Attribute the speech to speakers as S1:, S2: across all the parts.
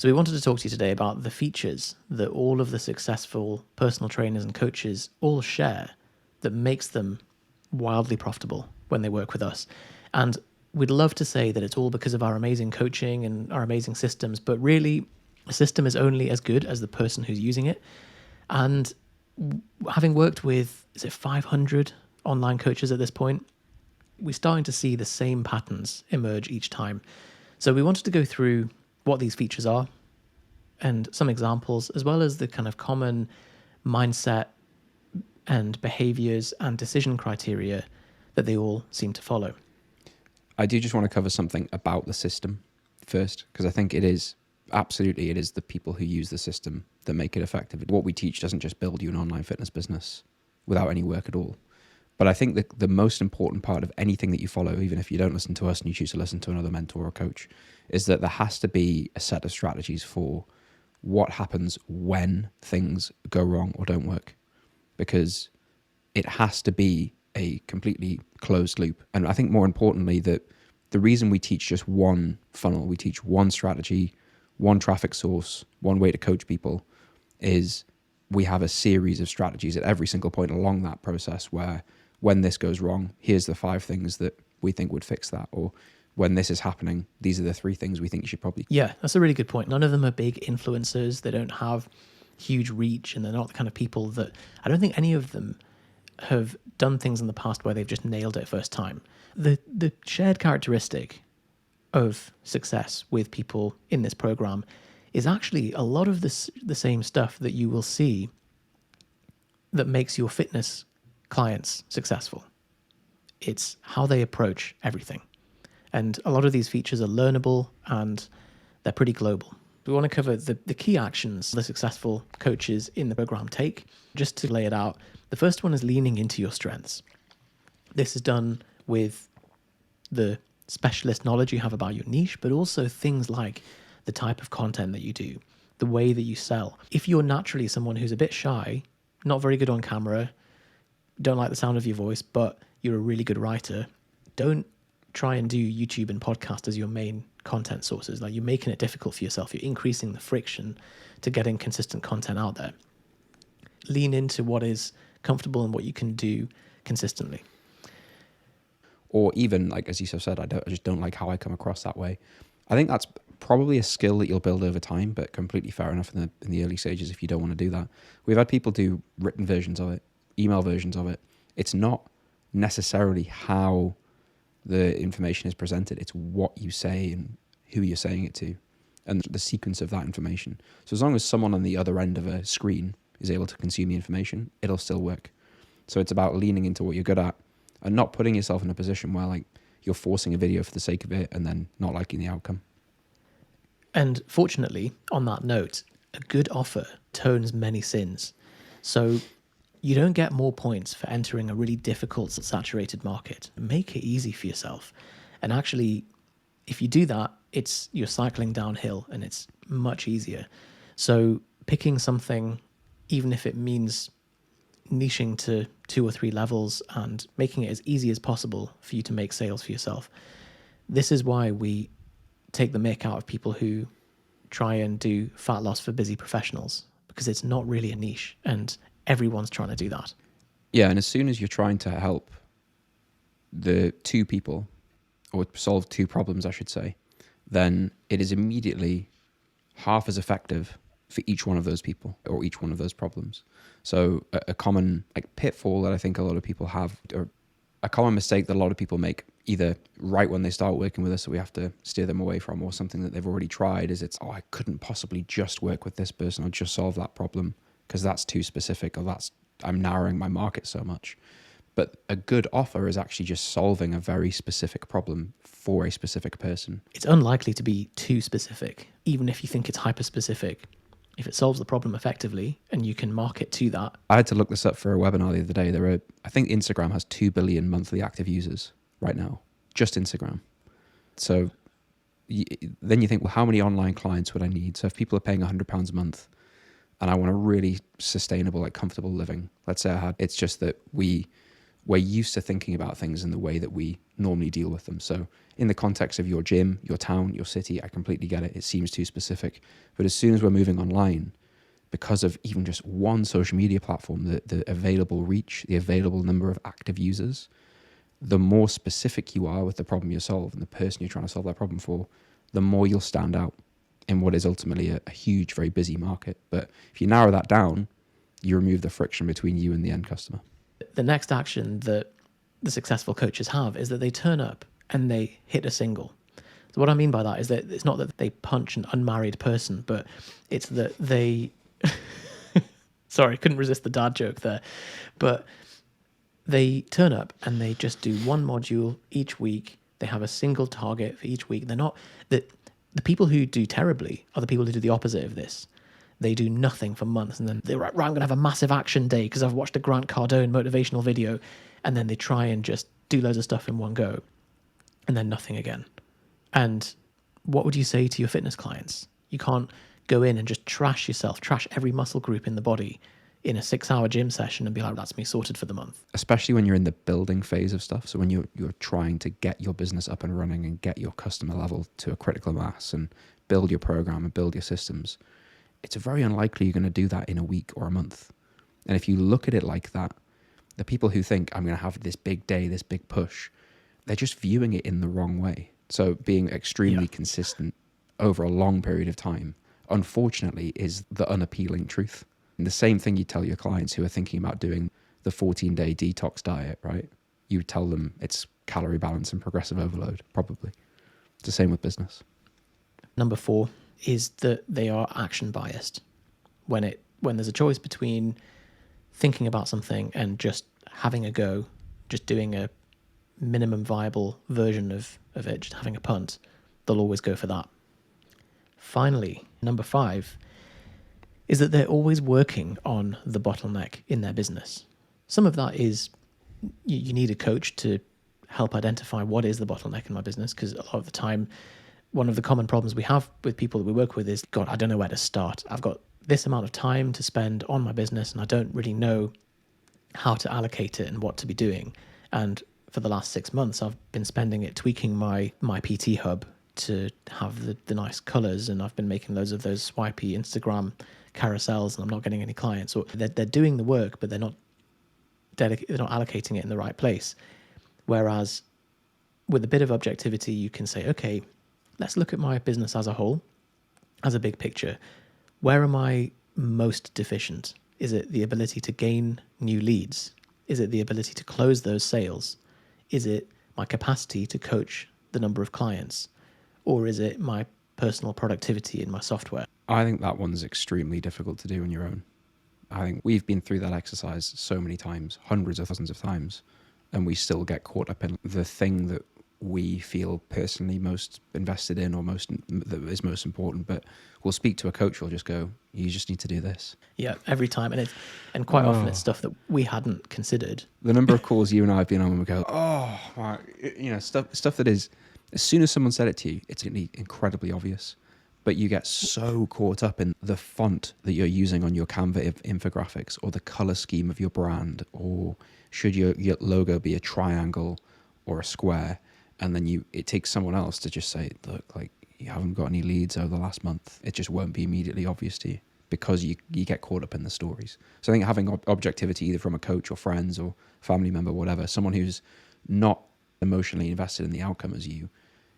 S1: So we wanted to talk to you today about the features that all of the successful personal trainers and coaches all share that makes them wildly profitable when they work with us. And we'd love to say that it's all because of our amazing coaching and our amazing systems, but really a system is only as good as the person who's using it. And having worked with, 500 online coaches at this point, we're starting to see the same patterns emerge each time. So we wanted to go through what these features are and some examples, as well as the kind of common mindset and behaviors and decision criteria that they all seem to follow.
S2: I do just want to cover something about the system first, because I think it is the people who use the system that make it effective. What we teach doesn't just build you an online fitness business without any work at all. But I think the most important part of anything that you follow, even if you don't listen to us and you choose to listen to another mentor or coach, is that there has to be a set of strategies for what happens when things go wrong or don't work. Because it has to be a completely closed loop. And I think more importantly, that the reason we teach just one funnel, we teach one strategy, one traffic source, one way to coach people, is we have a series of strategies at every single point along that process where when this goes wrong, here's the 5 things that we think would fix that. Or when this is happening, these are the 3 things we think you should probably...
S1: Yeah, that's a really good point. None of them are big influencers. They don't have huge reach, and they're not the kind of people that... I don't think any of them have done things in the past where they've just nailed it first time. The shared characteristic of success with people in this program is actually a lot of the same stuff that you will see that makes your fitness clients successful. It's how they approach everything. And a lot of these features are learnable and they're pretty global. We want to cover the key actions the successful coaches in the program take. Just to lay it out, the first one is leaning into your strengths. This is done with the specialist knowledge you have about your niche, but also things like the type of content that you do, the way that you sell. If you're naturally someone who's a bit shy, not very good on camera, don't like the sound of your voice, but you're a really good writer, don't try and do YouTube and podcast as your main content sources. Like, you're making it difficult for yourself. You're increasing the friction to getting consistent content out there. Lean into what is comfortable and what you can do consistently.
S2: Or even, like, as you said, I just don't like how I come across that way. I think that's probably a skill that you'll build over time, but completely fair enough in the early stages if you don't want to do that. We've had people do written versions of it, email versions of it. It's not necessarily how the information is presented. It's what you say and who you're saying it to and the sequence of that information. So as long as someone on the other end of a screen is able to consume the information, it'll still work. So it's about leaning into what you're good at and not putting yourself in a position where, like, you're forcing a video for the sake of it and then not liking the outcome.
S1: And fortunately, on that note, a good offer tones many sins. So you don't get more points for entering a really difficult, saturated market. Make it easy for yourself. And actually, if you do that, you're cycling downhill and it's much easier. So picking something, even if it means niching to 2 or 3 levels and making it as easy as possible for you to make sales for yourself. This is why we take the mick out of people who try and do fat loss for busy professionals, because it's not really a niche and everyone's trying to do that.
S2: Yeah, and as soon as you're trying to help the 2 people, or solve 2 problems, I should say, then it is immediately half as effective for each one of those people or each one of those problems. So a common, like, pitfall that I think a lot of people have, or a common mistake that a lot of people make, either right when they start working with us that we have to steer them away from, or something that they've already tried, is I couldn't possibly just work with this person or just solve that problem because that's too specific, or I'm narrowing my market so much. But a good offer is actually just solving a very specific problem for a specific person.
S1: It's unlikely to be too specific, even if you think it's hyper-specific. If it solves the problem effectively and you can market to that.
S2: I had to look this up for a webinar the other day. I think Instagram has 2 billion monthly active users right now, just Instagram. So then you think, well, how many online clients would I need? So if people are paying £100 a month and I want a really sustainable, like, comfortable living, let's say it's just that we we're used to thinking about things in the way that we normally deal with them. So in the context of your gym, your town, your city, I completely get it. It seems too specific. But as soon as we're moving online, because of even just one social media platform, the available reach, the available number of active users, the more specific you are with the problem you're solving, the person you're trying to solve that problem for, the more you'll stand out in what is ultimately a huge, very busy market. But if you narrow that down, you remove the friction between you and the end customer.
S1: The next action that the successful coaches have is that they turn up and they hit a single. So what I mean by that is that it's not that they punch an unmarried person, but it's that they... Sorry, couldn't resist the dad joke there. But they turn up and they just do one module each week. They have a single target for each week. They're not... The people who do terribly are the people who do the opposite of this. They do nothing for months and then they're right, I'm going to have a massive action day because I've watched a Grant Cardone motivational video, and then they try and just do loads of stuff in one go and then nothing again. And what would you say to your fitness clients? You can't go in and just trash yourself, trash every muscle group in the body in a 6-hour gym session and be like, that's me sorted for the month.
S2: Especially when you're in the building phase of stuff. So when you're trying to get your business up and running and get your customer level to a critical mass and build your program and build your systems, it's very unlikely you're going to do that in a week or a month. And if you look at it like that, the people who think I'm going to have this big day, this big push, they're just viewing it in the wrong way. So being extremely consistent over a long period of time, unfortunately, is the unappealing truth. And the same thing you tell your clients who are thinking about doing the 14-day detox diet, right? You tell them it's calorie balance and progressive overload, probably. It's the same with business.
S1: Number 4 is that they are action biased. When there's a choice between thinking about something and just having a go, just doing a minimum viable version of it, just having a punt, they'll always go for that. Finally, number 5 is that they're always working on the bottleneck in their business. Some of that is you need a coach to help identify what is the bottleneck in my business, because a lot of the time, one of the common problems we have with people that we work with is, God, I don't know where to start. I've got this amount of time to spend on my business and I don't really know how to allocate it and what to be doing. And for the last 6 months, I've been spending it tweaking my PT hub to have the nice colors, and I've been making loads of those swipey Instagram carousels and I'm not getting any clients. Or they're doing the work, but they're not allocating it in the right place. Whereas with a bit of objectivity, you can say, okay, let's look at my business as a whole, as a big picture. Where am I most deficient? Is it the ability to gain new leads? Is it the ability to close those sales? Is it my capacity to coach the number of clients? Or is it my personal productivity in my software?
S2: I think that one's extremely difficult to do on your own. I think we've been through that exercise so many times, hundreds of thousands of times, and we still get caught up in the thing that we feel personally most invested in or that is most important. But we'll speak to a coach who'll just go, you just need to do this.
S1: Yeah, every time. And quite often it's stuff that we hadn't considered.
S2: The number of calls you and I have been on when we go, stuff that is, as soon as someone said it to you, it's incredibly obvious. But you get so caught up in the font that you're using on your Canva infographics, or the color scheme of your brand, or should your logo be a triangle or a square? And then it takes someone else to just say, look, like, you haven't got any leads over the last month. It just won't be immediately obvious to you because you get caught up in the stories. So I think having objectivity either from a coach or friends or family member, whatever, someone who's not emotionally invested in the outcome as you,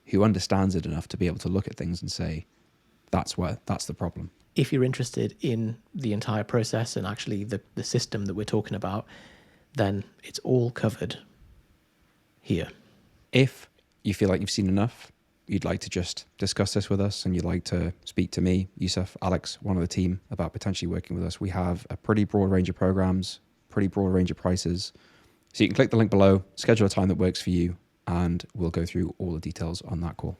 S2: who understands it enough to be able to look at things and say, that's the problem.
S1: If you're interested in the entire process and actually the system that we're talking about, then it's all covered here.
S2: If you feel like you've seen enough, you'd like to just discuss this with us, and you'd like to speak to me, Yusuf, Alex, one of the team, about potentially working with us, we have a pretty broad range of programs, pretty broad range of prices. So you can click the link below, schedule a time that works for you, and we'll go through all the details on that call.